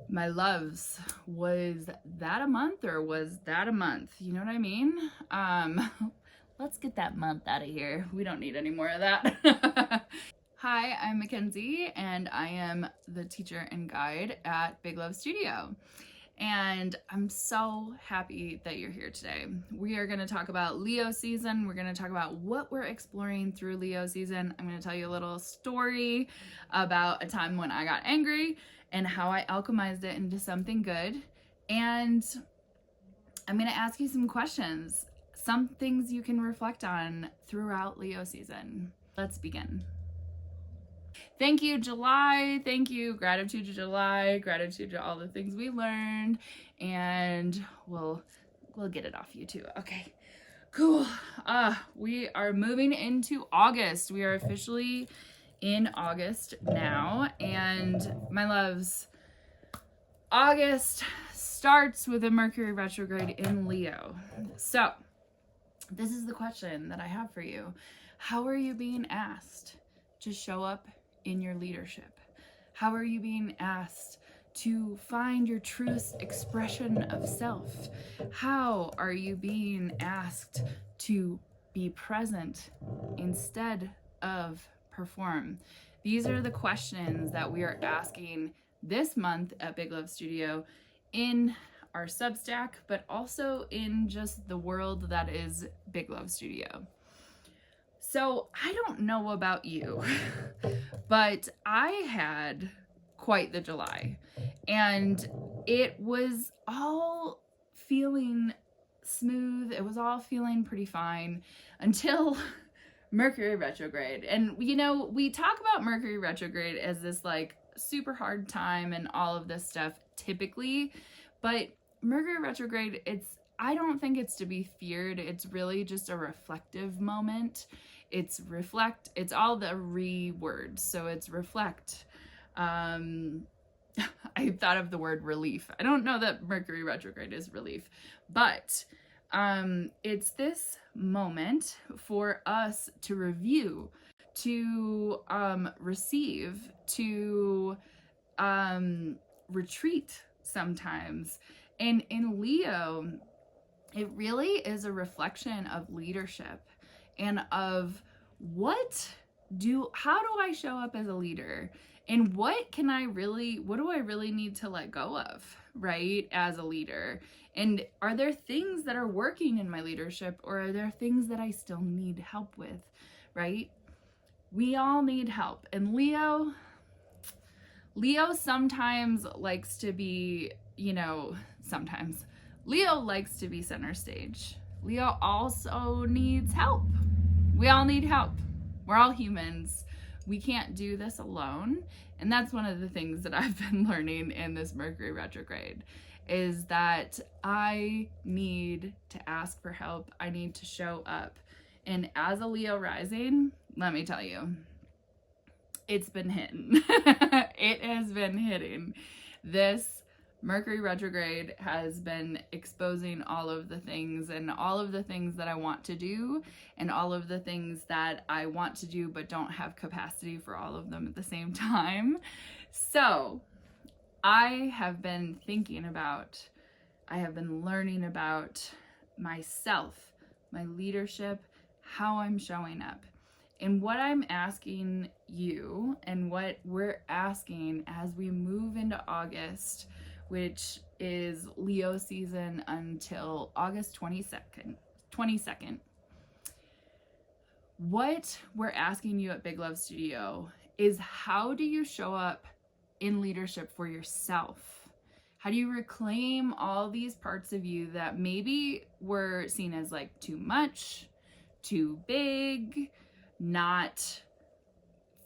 My loves, was that a month or was that a month? You know what I mean? Let's get that month out of here. We don't need any more of that. Hi, I'm Mackenzie, and I am the teacher and guide at Big Love Studio. And I'm so happy that you're here today. We are going to talk about Leo season. We're going to talk about what we're exploring through Leo season. I'm going to tell you a little story about a time when I got angry and how I alchemized it into something good. And I'm going to ask you some questions, some things you can reflect on throughout Leo season. Let's begin. Thank you, July. Thank you. Gratitude to July. Gratitude to all the things we learned. And we'll get it off you too. Okay. Cool. We are moving into August. We are officially in August now. And my loves, August starts with a Mercury retrograde in Leo. So this is the question that I have for you. How are you being asked to show up in your leadership? How are you being asked to find your truest expression of self? How are you being asked to be present instead of perform? These are the questions that we are asking this month at Big Love Studio in our Substack, but also in just the world that is Big Love Studio. So I don't know about you, but I had quite the July, and it was all feeling smooth. It was all feeling pretty fine until Mercury retrograde. And you know, we talk about Mercury retrograde as this like super hard time and all of this stuff typically, but Mercury retrograde, I don't think it's to be feared. It's really just a reflective moment. It's all the words. So it's reflect. I thought of the word relief. I don't know that Mercury retrograde is relief, but it's this moment for us to review, to receive, to retreat sometimes. And in Leo, it really is a reflection of leadership and of how do I show up as a leader, and what do I really need to let go of, right, as a leader? And are there things that are working in my leadership, or are there things that I still need help with, right? We all need help. And Leo sometimes likes to be, Leo likes to be center stage. Leo also needs help. We all need help. We're all humans. We can't do this alone. And that's one of the things that I've been learning in this Mercury retrograde, is that I need to ask for help. I need to show up. And as a Leo rising, let me tell you, it's been hitting. It has been hitting. This Mercury retrograde has been exposing all of the things that I want to do, and all of the things that I want to do but don't have capacity for all of them at the same time. So I have been learning about myself, my leadership, how I'm showing up. And what I'm asking you, and what we're asking as we move into August, which is Leo season until August 22nd. What we're asking you at Big Love Studio is, how do you show up in leadership for yourself? How do you reclaim all these parts of you that maybe were seen as like too much, too big, not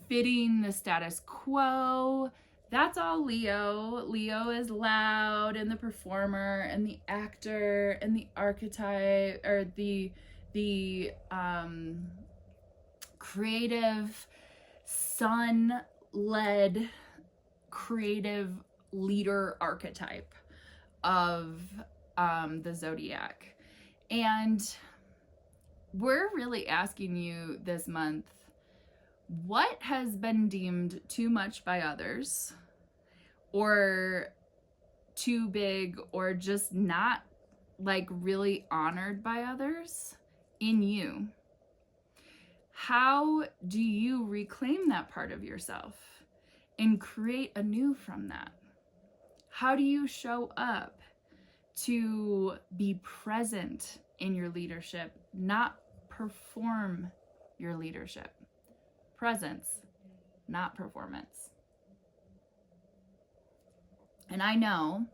fitting the status quo? That's all Leo. Leo is loud, and the performer and the actor and the archetype, or the creative, sun-led creative leader archetype of the zodiac. And we're really asking you this month, what has been deemed too much by others, or too big or just not like really honored by others in you. How do you reclaim that part of yourself and create anew from that? How do you show up to be present in your leadership, not perform your leadership? Presence, not performance. And I know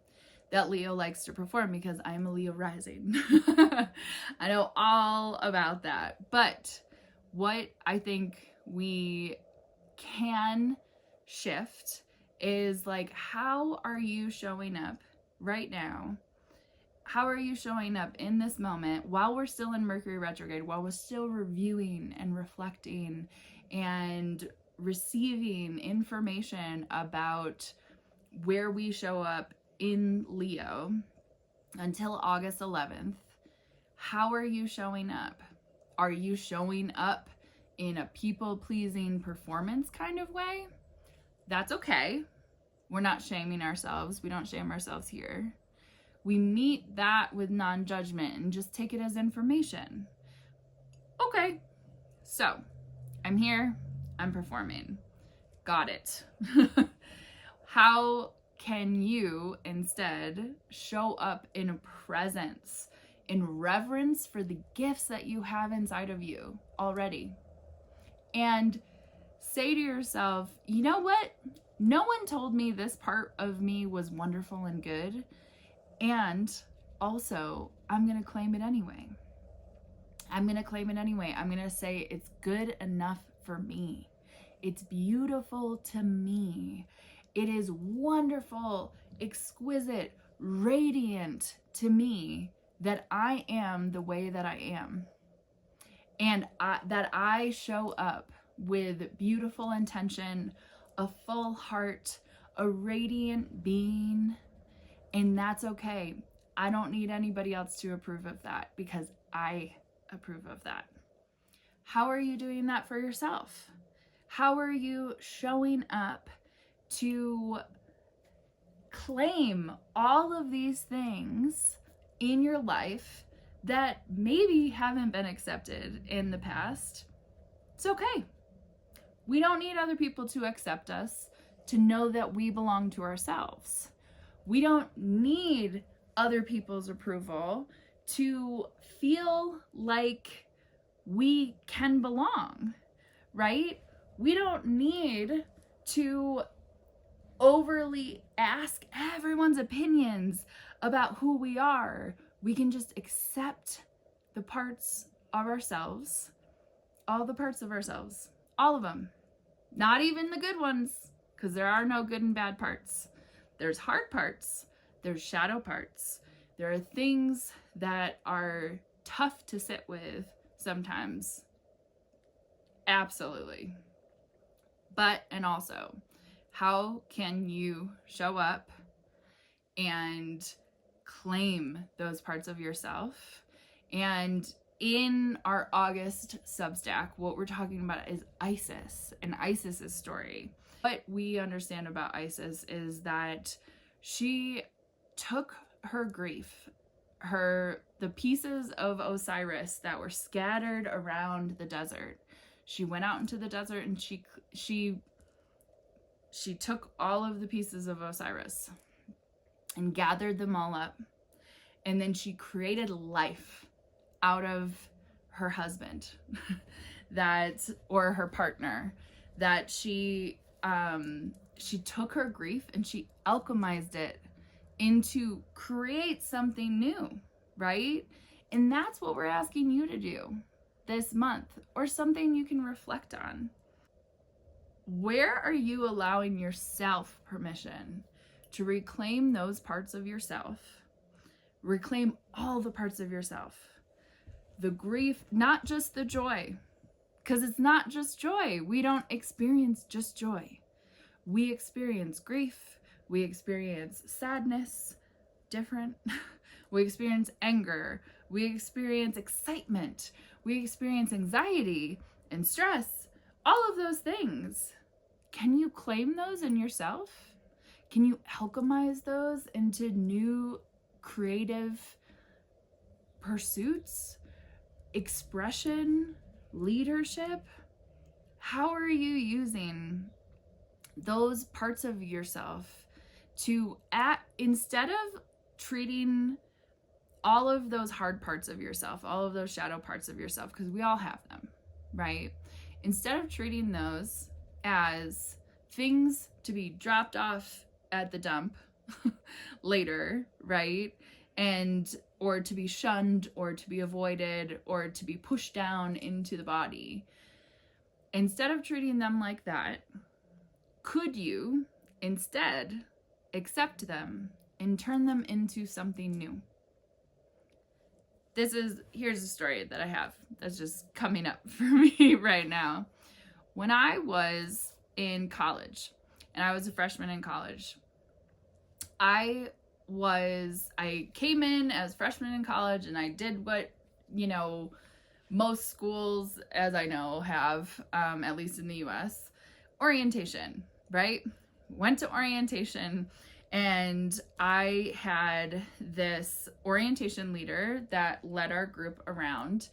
that Leo likes to perform because I'm a Leo rising. I know all about that. But what I think we can shift is like, how are you showing up right now? How are you showing up in this moment while we're still in Mercury retrograde, while we're still reviewing and reflecting and receiving information about where we show up in Leo until August 11th? How are you showing up? Are you showing up in a people-pleasing performance kind of way? That's okay. We're not shaming ourselves. We don't shame ourselves here. We meet that with non-judgment and just take it as information. Okay, so I'm here, I'm performing. Got it. How can you instead show up in presence, in reverence for the gifts that you have inside of you already? And say to yourself, you know what? No one told me this part of me was wonderful and good. And also, I'm going to claim it anyway. I'm going to claim it anyway. I'm going to say it's good enough for me. It's beautiful to me. It is wonderful, exquisite, radiant to me that I am the way that I am. And that I show up with beautiful intention, a full heart, a radiant being. And that's okay. I don't need anybody else to approve of that because I approve of that. How are you doing that for yourself? How are you showing up to claim all of these things in your life that maybe haven't been accepted in the past? It's okay. We don't need other people to accept us to know that we belong to ourselves. We don't need other people's approval to feel like we can belong, right? We don't need to overly ask everyone's opinions about who we are. We can just accept the parts of ourselves, all the parts of ourselves, all of them. Not even the good ones, because there are no good and bad parts. There's hard parts, there's shadow parts. There are things that are tough to sit with sometimes. Absolutely. But, and also, how can you show up and claim those parts of yourself? And in our August Substack, what we're talking about is Isis and Isis's story. What we understand about Isis is that she took her grief, the pieces of Osiris that were scattered around the desert. She went out into the desert and she took all of the pieces of Osiris and gathered them all up. And then she created life out of her husband or her partner, that she took her grief and she alchemized it into create something new, right? And that's what we're asking you to do this month, or something you can reflect on. Where are you allowing yourself permission to reclaim those parts of yourself? Reclaim all the parts of yourself. The grief, not just the joy, because it's not just joy. We don't experience just joy. We experience grief. We experience sadness, different. We experience anger. We experience excitement. We experience anxiety and stress. All of those things. Can you claim those in yourself? Can you alchemize those into new creative pursuits, expression, leadership? How are you using those parts of yourself to instead of treating all of those hard parts of yourself, all of those shadow parts of yourself, because we all have them, right? Instead of treating those as things to be dropped off at the dump later, right? Or to be shunned, or to be avoided, or to be pushed down into the body. Instead of treating them like that, could you instead accept them and turn them into something new? Here's a story that I have that's just coming up for me right now. When I was in college, and I was a freshman in college, I came in as a freshman in college, and I did what, most schools, as I know, have, at least in the US, orientation, right? Went to orientation, and I had this orientation leader that led our group around.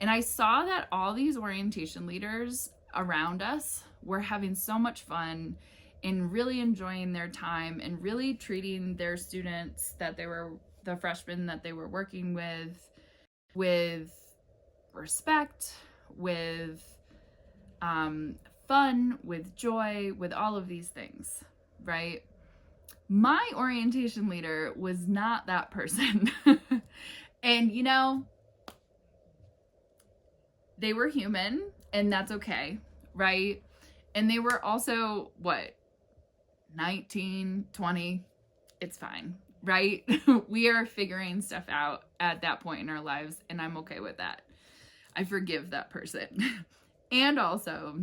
And I saw that all these orientation leaders around us were having so much fun and really enjoying their time and really treating their students the freshmen that they were working with respect, with fun, with joy, with all of these things, right? My orientation leader was not that person. And they were human, and that's okay, right? And they were also, 19, 20, it's fine, right? We are figuring stuff out at that point in our lives, and I'm okay with that. I forgive that person. And also,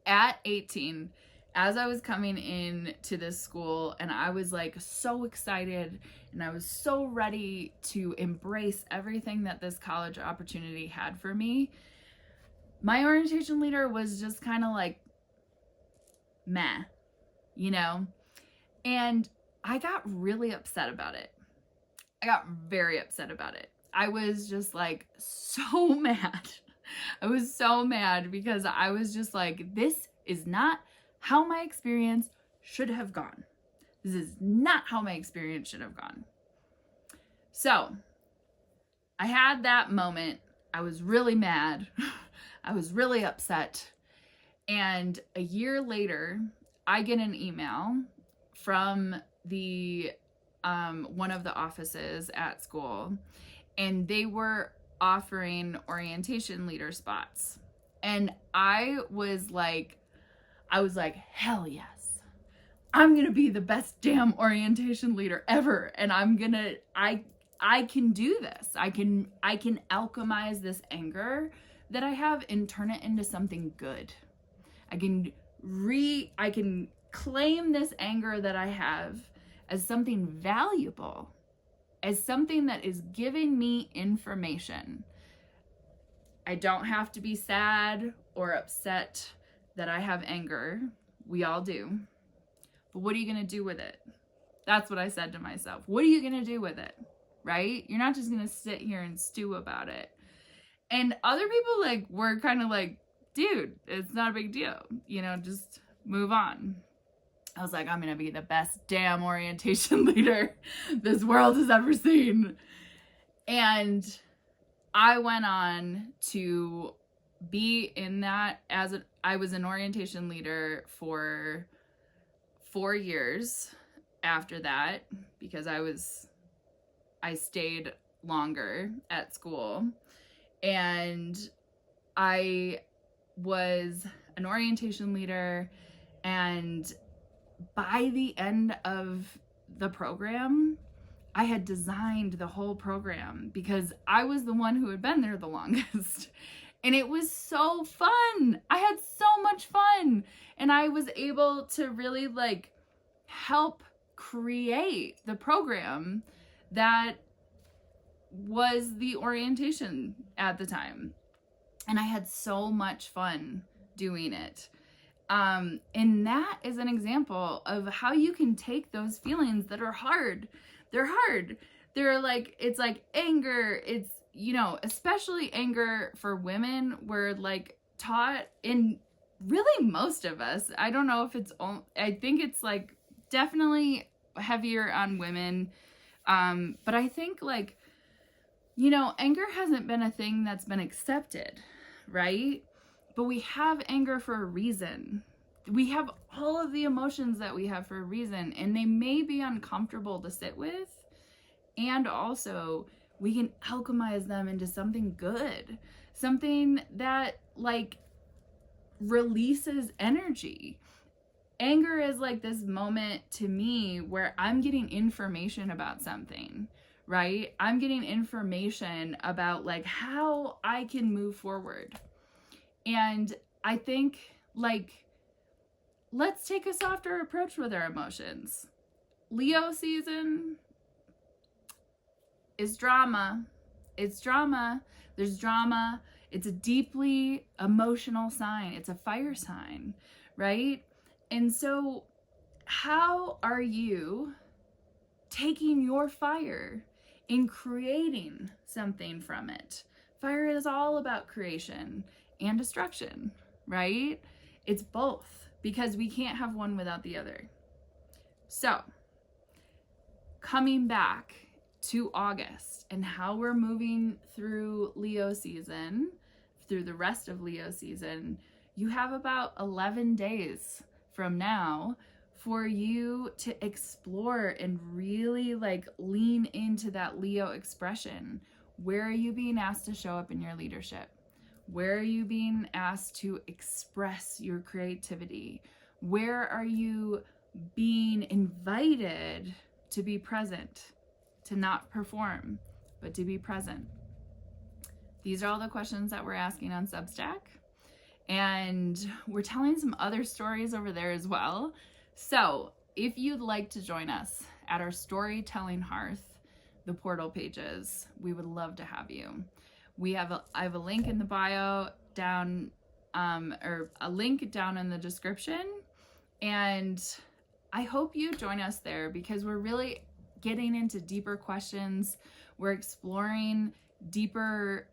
at 18, as I was coming in to this school, and I was like so excited, and I was so ready to embrace everything that this college opportunity had for me, my orientation leader was just kind of like, meh, and I got really upset about it. I got very upset about it. I was just like so mad. I was so mad because I was just like, this is not how my experience should have gone. This is not how my experience should have gone. So I had that moment. I was really mad. I was really upset. And a year later, I get an email from the one of the offices at school, and they were offering orientation leader spots. And I was like, hell yes. I'm going to be the best damn orientation leader ever. And I can do this. I can alchemize this anger that I have and turn it into something good. I can claim this anger that I have as something valuable, as something that is giving me information. I don't have to be sad or upset that I have anger. We all do. But what are you going to do with it? That's what I said to myself. What are you going to do with it? Right? You're not just going to sit here and stew about it. And other people were kind of like, dude, it's not a big deal. Just move on. I was like, I'm going to be the best damn orientation leader this world has ever seen. And I went on to be in that I was an orientation leader for 4 years after that, because I stayed longer at school. And I was an orientation leader, and by the end of the program, I had designed the whole program because I was the one who had been there the longest. And it was so fun. I had so much fun. And I was able to really help create the program that was the orientation at the time. And I had so much fun doing it. And that is an example of how you can take those feelings that are hard. They're hard. They're like, it's like anger. It's, you know, especially anger for women. We're like taught, in really most of us. I don't know if it's, I think it's like definitely heavier on women. But I think like, you know, anger hasn't been a thing that's been accepted, right? But we have anger for a reason. We have all of the emotions that we have for a reason, and they may be uncomfortable to sit with. And also, we can alchemize them into something good, something that like releases energy. Anger is like this moment to me where I'm getting information about something, right? I'm getting information about like how I can move forward. And I think like, let's take a softer approach with our emotions. Leo season is drama. It's drama. There's drama. It's a deeply emotional sign. It's a fire sign, right? And so how are you taking your fire and creating something from it? Fire is all about creation and destruction, right? It's both, because we can't have one without the other. So, coming back to August and how we're moving through Leo season, through the rest of Leo season, you have about 11 days from now for you to explore and really like lean into that Leo expression. Where are you being asked to show up in your leadership? Where are you being asked to express your creativity? Where are you being invited to be present, to not perform, but to be present? These are all the questions that we're asking on Substack. And we're telling some other stories over there as well. So if you'd like to join us at our Storytelling Hearth, the portal pages, we would love to have you. I have a link in the bio down, or a link down in the description. And I hope you join us there, because we're really getting into deeper questions. We're exploring deeper,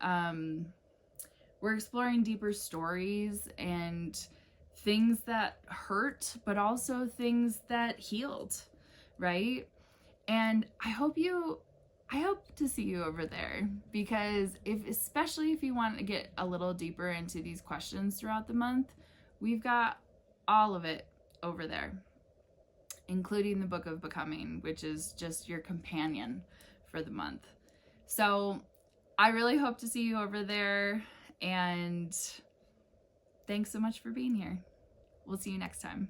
stories and things that hurt, but also things that healed, right? And I hope to see you over there, because especially if you want to get a little deeper into these questions throughout the month, we've got all of it over there, including the Book of Becoming, which is just your companion for the month. So I really hope to see you over there, and thanks so much for being here. We'll see you next time.